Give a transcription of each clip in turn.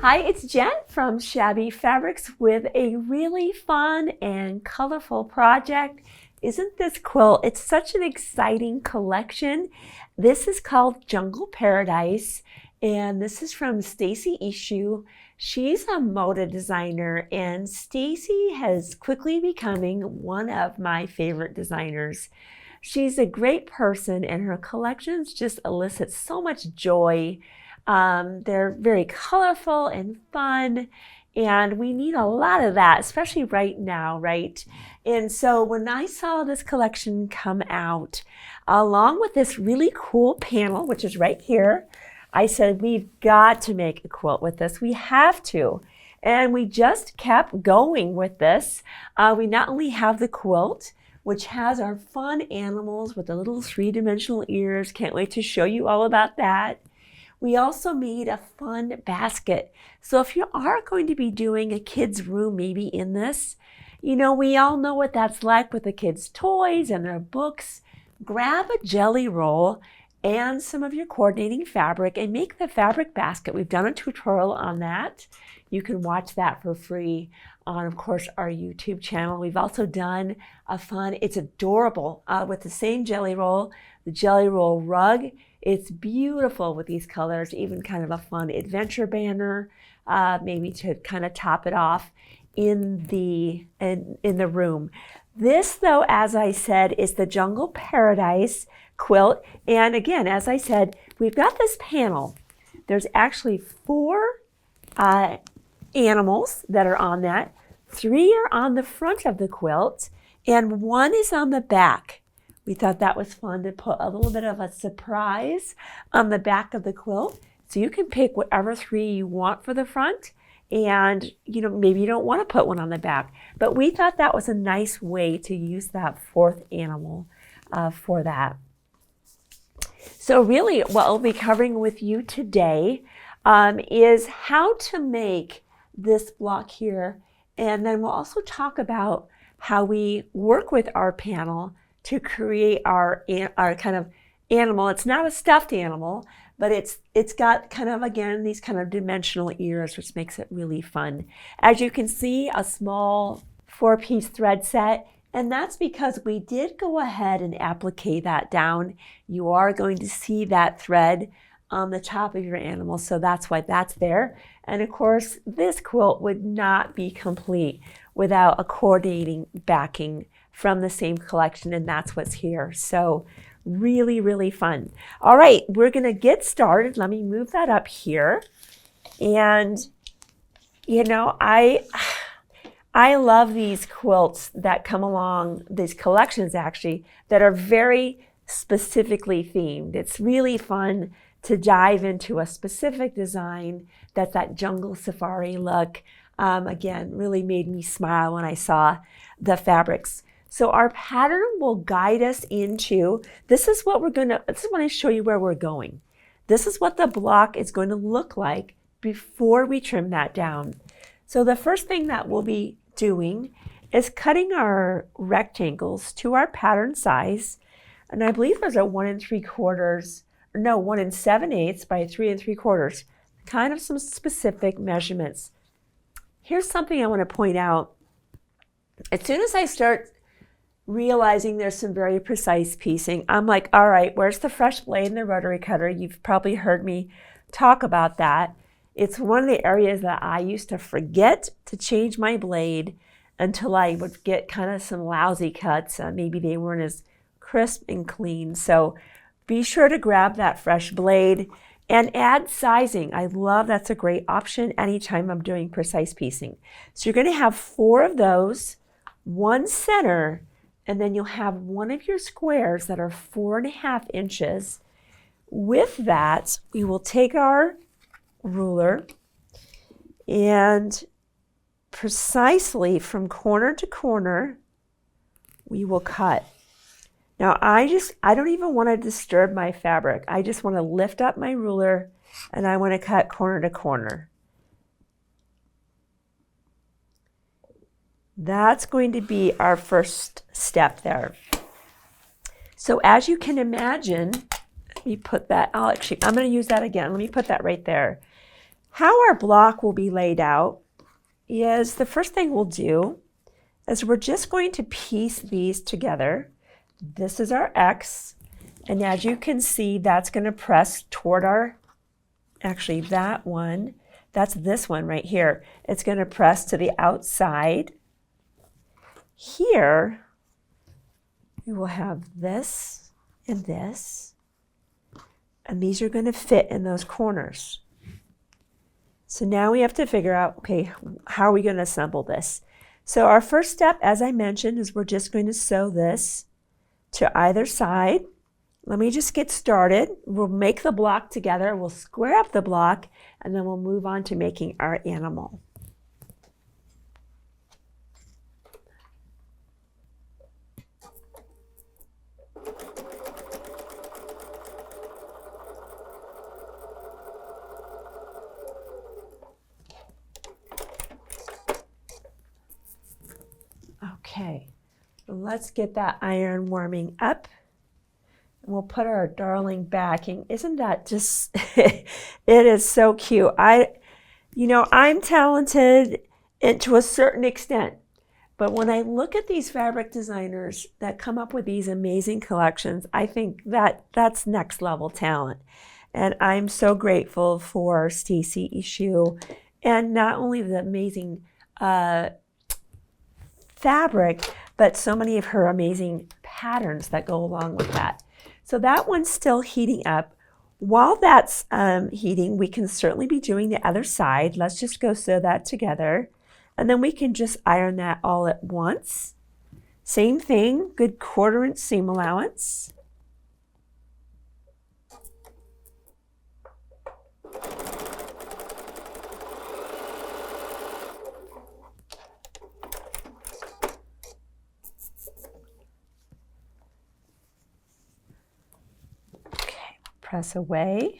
Hi, it's Jen from Shabby Fabrics with a really fun and colorful project. Isn't this quilt? It's such an exciting collection. This is called Jungle Paradise, and this is from Stacy Iest Hsu. She's a Moda designer, and Stacy has quickly becoming one of my favorite designers. She's a great person, and her collections just elicit so much joy. They're very colorful and fun, and we need a lot of that, especially right now, right? And so when I saw this collection come out, along with this really cool panel, which is right here, I said, we've got to make a quilt with this. We have to. And we just kept going with this. We not only have the quilt, which has our fun animals with the little three-dimensional ears. Can't wait to show you all about that. We also made a fun basket. So if you are going to be doing a kid's room maybe in this, you know, we all know what that's like with the kids' toys and their books. Grab a jelly roll and some of your coordinating fabric and make the fabric basket. We've done a tutorial on that. You can watch that for free on, of course, our YouTube channel. We've also done a fun, it's adorable, with the same jelly roll, the jelly roll rug. It's beautiful with these colors, even kind of a fun adventure banner, maybe to kind of top it off in the room. This, though, as I said, is the Jungle Paradise Quilt. And again, as I said, we've got this panel. There's actually 4 animals that are on that. 3 are on the front of the quilt, and 1 is on the back. We thought that was fun to put a little bit of a surprise on the back of the quilt. So you can pick whatever 3 you want for the front, and you know, maybe you don't want to put one on the back. But we thought that was a nice way to use that 4th animal for that. So really what I'll be covering with you today is how to make this block here. And then we'll also talk about how we work with our panel to create our kind of animal. It's not a stuffed animal, but it's got kind of, again, these kind of dimensional ears, which makes it really fun. As you can see, a small 4-piece thread set, and that's because we did go ahead and applique that down. You are going to see that thread on the top of your animal, so that's why that's there. And of course, this quilt would not be complete without a coordinating backing from the same collection, and that's what's here. So really, really fun. All right, we're gonna get started. Let me move that up here. And you know, I love these quilts that come along, these collections actually, that are very specifically themed. It's really fun to dive into a specific design that's that jungle safari look. Again, really made me smile when I saw the fabrics. So our pattern will guide us into, this is what I want to show you where we're going. This is what the block is going to look like before we trim that down. So the first thing that we'll be doing is cutting our rectangles to our pattern size. And I believe those are 1 3/4, no, 1 7/8 by 3 3/4. Kind of some specific measurements. Here's something I want to point out. As soon as I start realizing there's some very precise piecing, I'm like, all right, where's the fresh blade and the rotary cutter? You've probably heard me talk about that. It's one of the areas that I used to forget to change my blade until I would get kind of some lousy cuts. Maybe they weren't as crisp and clean. So be sure to grab that fresh blade and add sizing. I love, that's a great option anytime I'm doing precise piecing. So you're going to have 4 of those, 1 center, and then you'll have 1 of your squares that are 4.5 inches. With that, we will take our ruler and precisely from corner to corner, we will cut. Now I don't even want to disturb my fabric. I just want to lift up my ruler and I want to cut corner to corner. That's going to be our first step there. So as you can imagine, let me put that, I'm going to use that again. Let me put that right there. How our block will be laid out is the first thing we'll do is we're just going to piece these together. This is our X, and as you can see, that's going to press toward our, actually that one, that's this one right here. It's going to press to the outside. Here, we will have this and this, and these are going to fit in those corners. So now we have to figure out, okay, how are we going to assemble this? So our first step, as I mentioned, is we're just going to sew this to either side. Let me just get started. We'll make the block together. We'll square up the block, and then we'll move on to making our animal. Okay, let's get that iron warming up. And we'll put our darling backing. Isn't that just, it is so cute. I'm talented to a certain extent, but when I look at these fabric designers that come up with these amazing collections, I think that's next level talent. And I'm so grateful for Stacy Iest Hsu, and not only the amazing fabric, but so many of her amazing patterns that go along with that. So that one's still heating up. While that's heating, we can certainly be doing the other side. Let's just go sew that together. And then we can just iron that all at once. Same thing, good 1/4 inch seam allowance. Press away,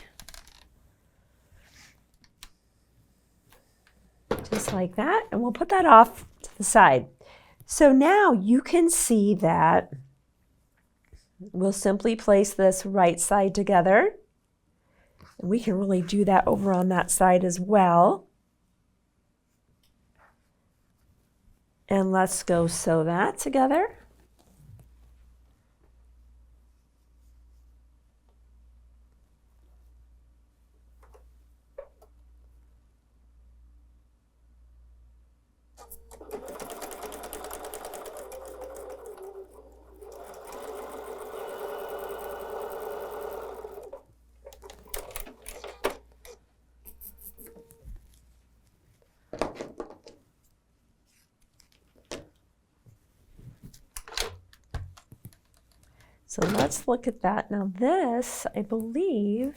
just like that, and we'll put that off to the side. So now you can see that we'll simply place this right side together, and we can really do that over on that side as well. And let's go sew that together. So let's look at that. Now this, I believe,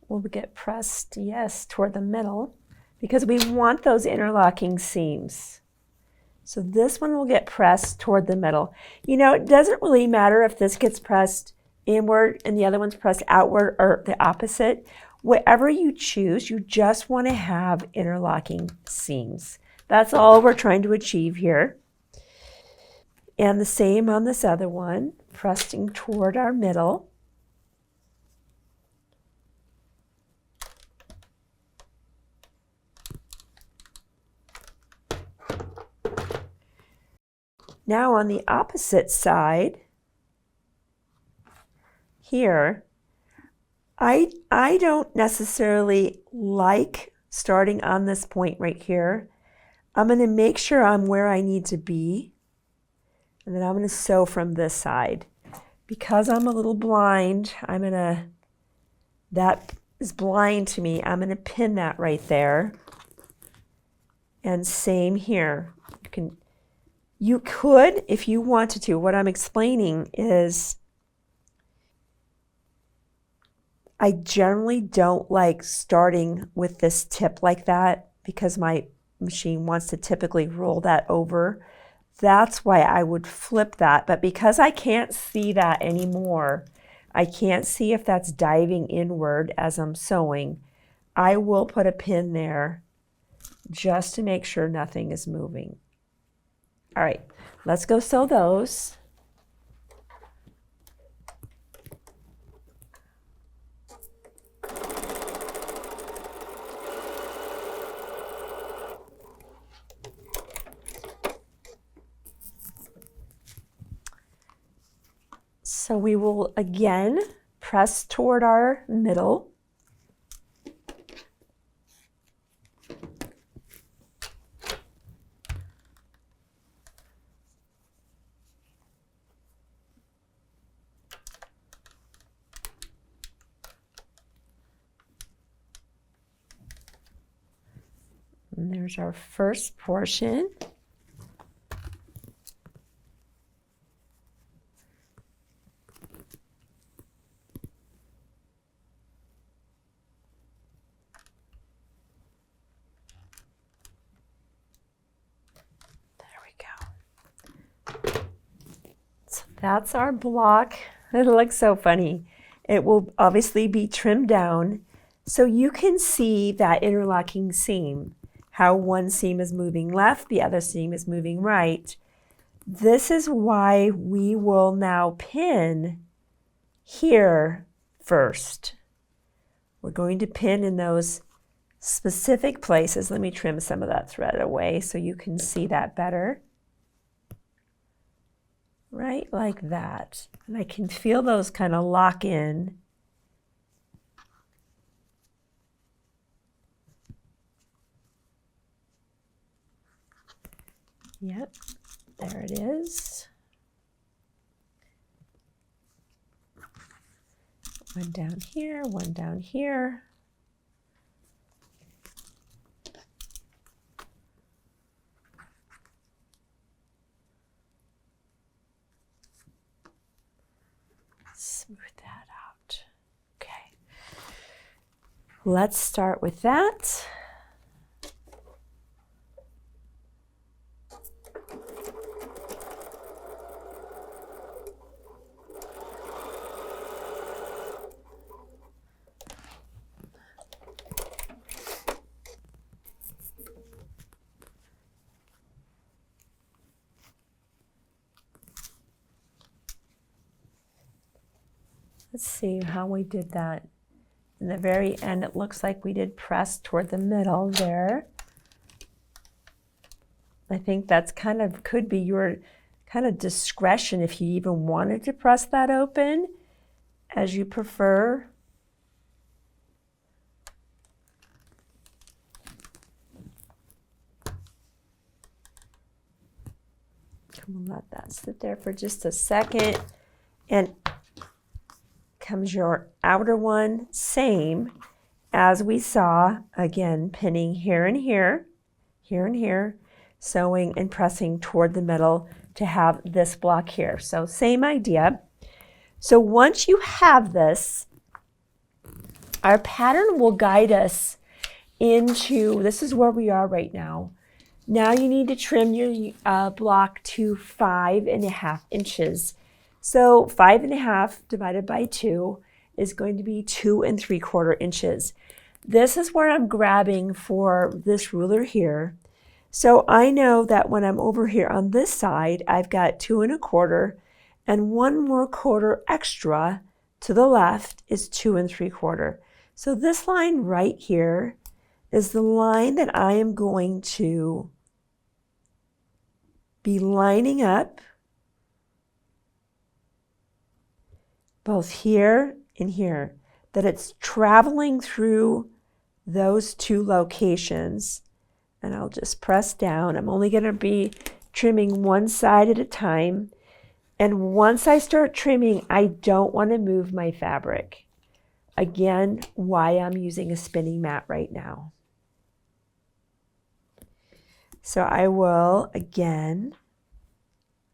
will get pressed, yes, toward the middle, because we want those interlocking seams. So this one will get pressed toward the middle. You know, it doesn't really matter if this gets pressed inward and the other one's pressed outward or the opposite. Whatever you choose, you just want to have interlocking seams. That's all we're trying to achieve here. And the same on this other one, pressing toward our middle. Now on the opposite side, here, I don't necessarily like starting on this point right here. I'm going to make sure I'm where I need to be. And then I'm going to sew from this side. Because I'm a little blind, that is blind to me. I'm going to pin that right there. And same here. You could, if you wanted to. What I'm explaining is I generally don't like starting with this tip like that because my machine wants to typically roll that over. That's why I would flip that. But because I can't see that anymore, I can't see if that's diving inward as I'm sewing, I will put a pin there just to make sure nothing is moving. All right, let's go sew those. So we will again press toward our middle. And there's our first portion. That's our block. It looks so funny. It will obviously be trimmed down so you can see that interlocking seam, how one seam is moving left, the other seam is moving right. This is why we will now pin here first. We're going to pin in those specific places. Let me trim some of that thread away so you can see that better. Right like that. And I can feel those kind of lock in. Yep, there it is. One down here, one down here. Smooth that out. Okay. Let's start with that. Let's see how we did that. In the very end, it looks like we did press toward the middle there. I think that's kind of, could be your kind of discretion if you even wanted to press that open, as you prefer. Come on, let that sit there for just a second. And comes your outer one, same as we saw, again, pinning here and here, here and here, sewing and pressing toward the middle to have this block here. So same idea. So once you have this, our pattern will guide us into, this is where we are right now. Now you need to trim your block to 5.5 inches. So 5.5 divided by 2 is going to be 2 3/4 inches. This is where I'm grabbing for this ruler here. So I know that when I'm over here on this side, I've got 2 1/4, and 1 more quarter extra to the left is 2 3/4. So this line right here is the line that I am going to be lining up both here and here, that it's traveling through those two locations. And I'll just press down. I'm only going to be trimming one side at a time. And once I start trimming, I don't want to move my fabric. Again, why I'm using a spinning mat right now. So I will, again,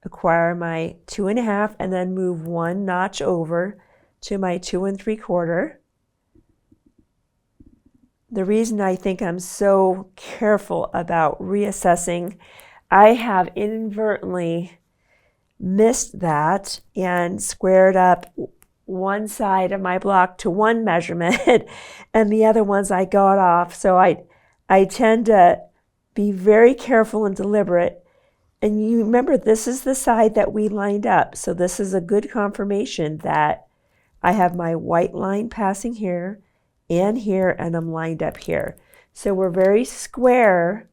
acquire my 2.5 and then move 1 notch over to my 2 3/4. The reason I think I'm so careful about reassessing, I have inadvertently missed that and squared up one side of my block to one measurement and the other ones I got off. So I tend to be very careful and deliberate. And you remember, this is the side that we lined up. So this is a good confirmation that I have my white line passing here, and I'm lined up here. So we're very square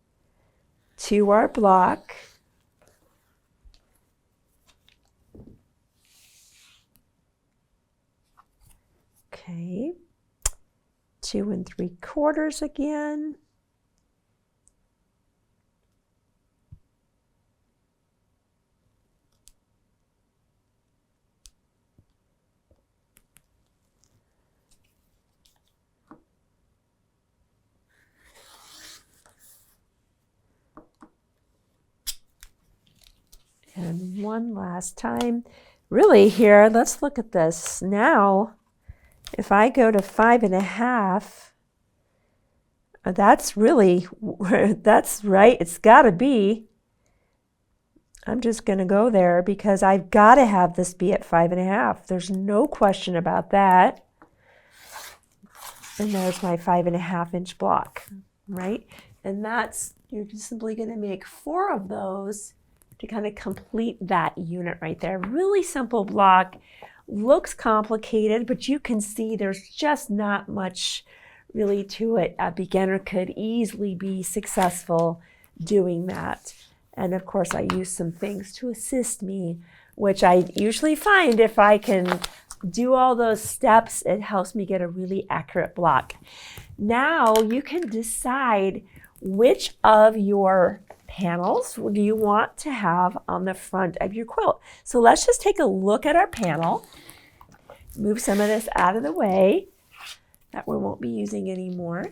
to our block. 2 3/4 again. And one last time. Really here, let's look at this. Now, if I go to 5 1/2, that's really, that's right, it's gotta be. I'm just gonna go there because I've gotta have this be at 5 1/2. There's no question about that. And there's my 5 1/2" block, right? And that's, you're just simply gonna make 4 of those to kind of complete that unit right there. Really simple block, looks complicated, but you can see there's just not much really to it. A beginner could easily be successful doing that. And of course I use some things to assist me, which I usually find if I can do all those steps, it helps me get a really accurate block. Now you can decide which of your panels do you want to have on the front of your quilt. So let's just take a look at our panel. Move some of this out of the way that we won't be using anymore.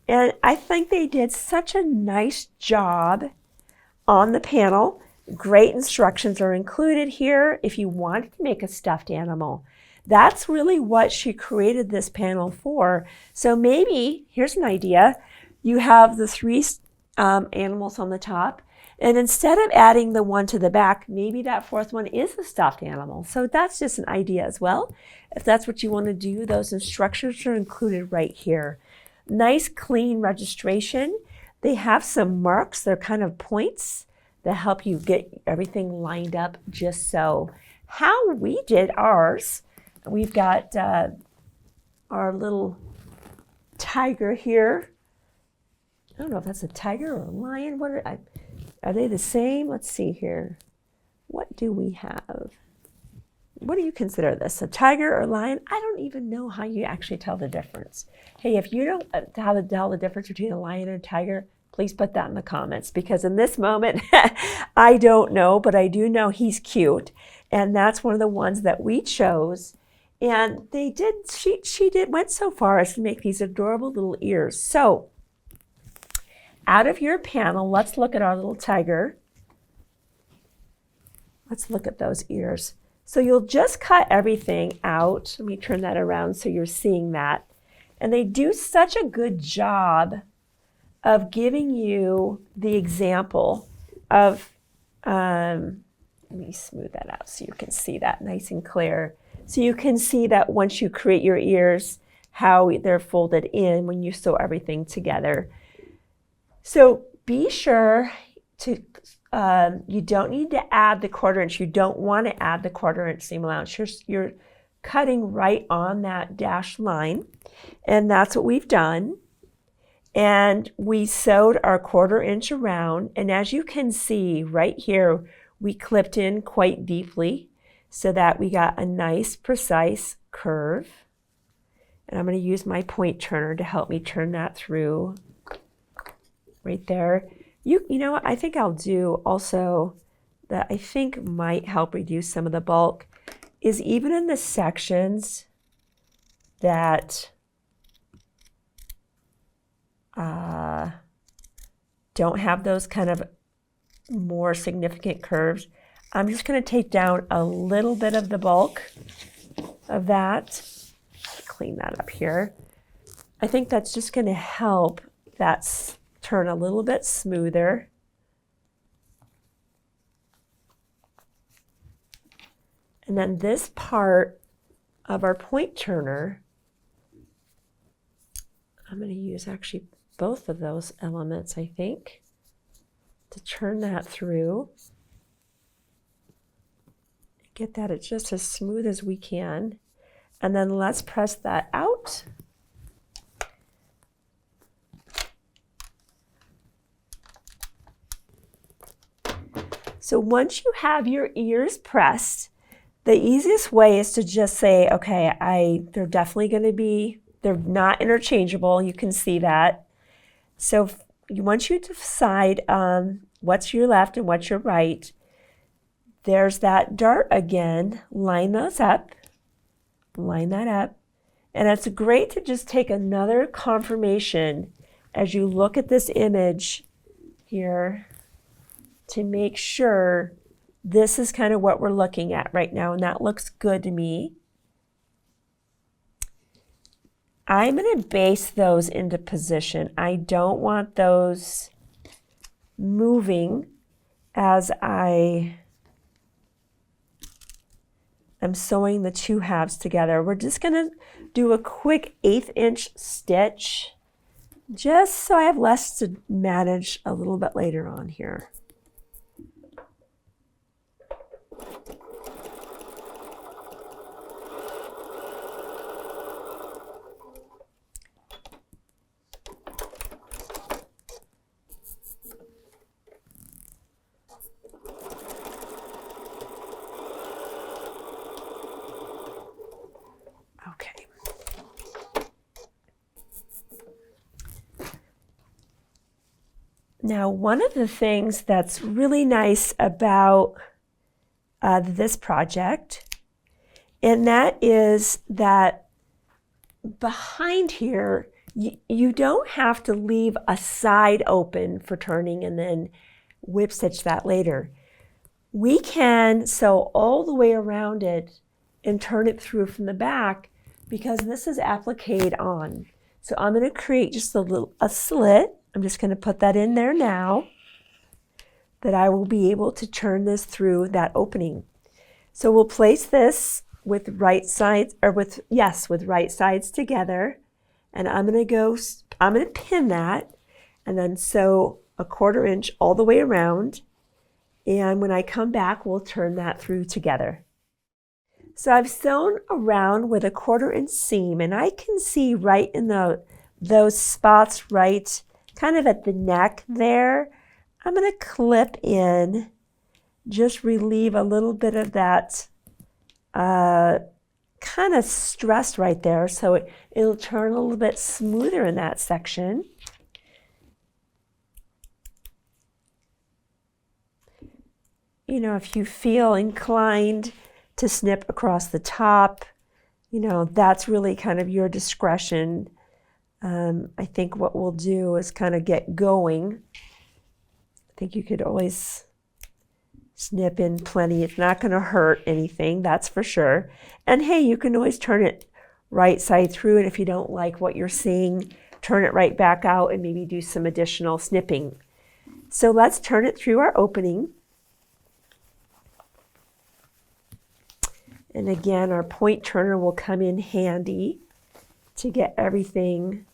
And I think they did such a nice job on the panel. Great instructions are included here if you wanted to make a stuffed animal. That's really what she created this panel for. So maybe, here's an idea, you have the 3 animals on the top, and instead of adding the one to the back, maybe that 4th one is a stuffed animal. So that's just an idea as well. If that's what you want to do, those instructions are included right here. Nice clean registration. They have some marks, they're kind of points that help you get everything lined up just so. How we did ours, we've got our little tiger here. I don't know if that's a tiger or a lion. What are they the same? Let's see here. What do we have? What do you consider this? A tiger or a lion? I don't even know how you actually tell the difference. Hey, if you don't know how to tell the difference between a lion and a tiger, please put that in the comments, because in this moment, I don't know, but I do know he's cute. And that's one of the ones that we chose. And they did, went so far as to make these adorable little ears. So out of your panel, let's look at our little tiger. Let's look at those ears. So you'll just cut everything out. Let me turn that around so you're seeing that. And they do such a good job of giving you the example of, let me smooth that out so you can see that nice and clear. So you can see that once you create your ears, how they're folded in when you sew everything together. So be sure to, you don't need to add the 1/4 inch. You don't want to add the 1/4 inch seam allowance. You're cutting right on that dashed line. And that's what we've done. And we sewed our 1/4 inch around. And as you can see right here, we clipped in quite deeply so that we got a nice precise curve. And I'm going to use my point turner to help me turn that through right there. You know what, I think I'll do also that I think might help reduce some of the bulk is even in the sections that don't have those kind of more significant curves, I'm just going to take down a little bit of the bulk of that. Clean that up here. I think that's just going to help that turn a little bit smoother. And then this part of our point turner, I'm going to use actually both of those elements, I think, to turn that through. Get that just as smooth as we can. And then let's press that out. So once you have your ears pressed, the easiest way is to just say, okay, they're definitely going to be They're not interchangeable. You can see that. So once you decide what's your left and what's your right, there's that dart again. Line those up. Line that up. And it's great to just take another confirmation as you look at this image here to make sure this is kind of what we're looking at right now, and that looks good to me. I'm going to base those into position. I don't want those moving as I am sewing the two halves together. We're just going to do a quick 1/8 inch stitch just so I have less to manage a little bit later on here. Okay. Now, one of the things that's really nice about this project, and that is that behind here, you don't have to leave a side open for turning and then whip stitch that later. We can sew all the way around it and turn it through from the back because this is appliqued on. So I'm going to create just a slit. I'm just going to put that in there now that I will be able to turn this through that opening. So we'll place this with right sides, or with right sides together. And I'm going to pin that and then sew a 1/4 inch all the way around. And when I come back, we'll turn that through together. So I've sewn around with a 1/4 inch seam, and I can see right in those spots right kind of at the neck there. I'm going to clip in, just relieve a little bit of that kind of stress right there, so it'll turn a little bit smoother in that section. You know, if you feel inclined to snip across the top, you know, that's really kind of your discretion. I think what we'll do is kind of get going. I think you could always snip in plenty. It's not going to hurt anything, that's for sure. And hey, you can always turn it right side through, and if you don't like what you're seeing, turn it right back out and maybe do some additional snipping. So let's turn it through our opening. And again, our point turner will come in handy to get everything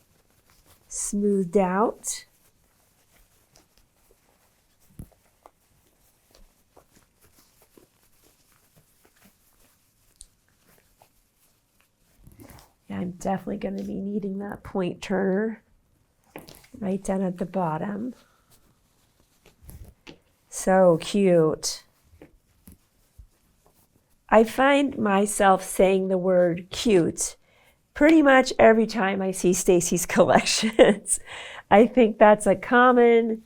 smoothed out. Yeah, I'm definitely going to be needing that point turner right down at the bottom. So cute. I find myself saying the word cute pretty much every time I see Stacy's collections. I think that's a common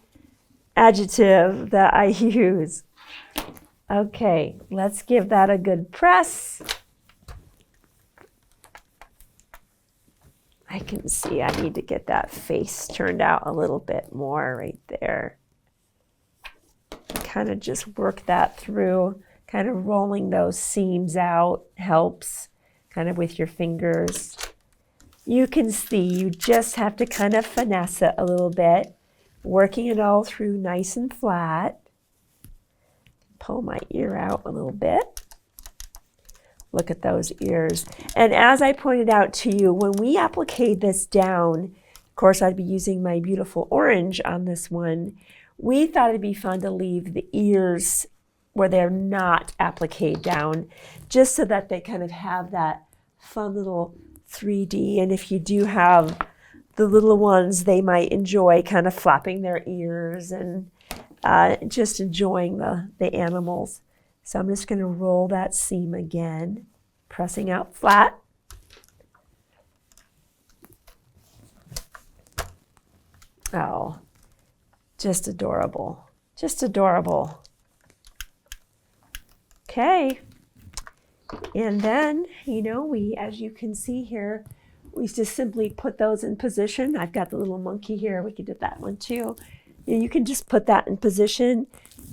adjective that I use. Okay, let's give that a good press. I can see I need to get that face turned out a little bit more right there. Kind of just work that through. Kind of rolling those seams out helps, kind of with your fingers. You can see you just have to kind of finesse it a little bit, working it all through nice and flat. Pull my ear out a little bit. Look at those ears. And as I pointed out to you, when we appliqued this down, of course I'd be using my beautiful orange on this one, we thought it'd be fun to leave the ears where they're not appliqued down, just so that they kind of have that fun little 3D. And if you do have the little ones, they might enjoy kind of flapping their ears and just enjoying the animals. So I'm just going to roll that seam again, pressing out flat. Oh, just adorable. Just adorable. Okay. And then, you know, we, as you can see here, we just simply put those in position. I've got the little monkey here. We could do that one too. You can just put that in position,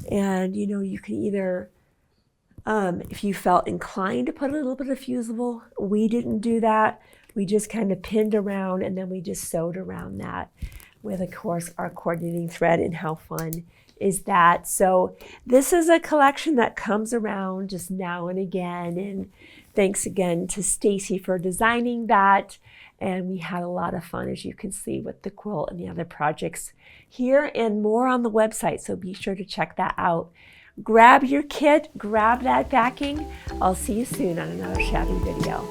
and you know, you can either, if you felt inclined to put a little bit of fusible, we didn't do that. We just kind of pinned around, and then we just sewed around that with, of course, our coordinating thread. And how fun is that? So this is a collection that comes around just now and again. And thanks again to Stacy for designing that. And we had a lot of fun, as you can see, with the quilt and the other projects here, and more on the website. So be sure to check that out. Grab your kit, grab that backing. I'll see you soon on another Shabby video.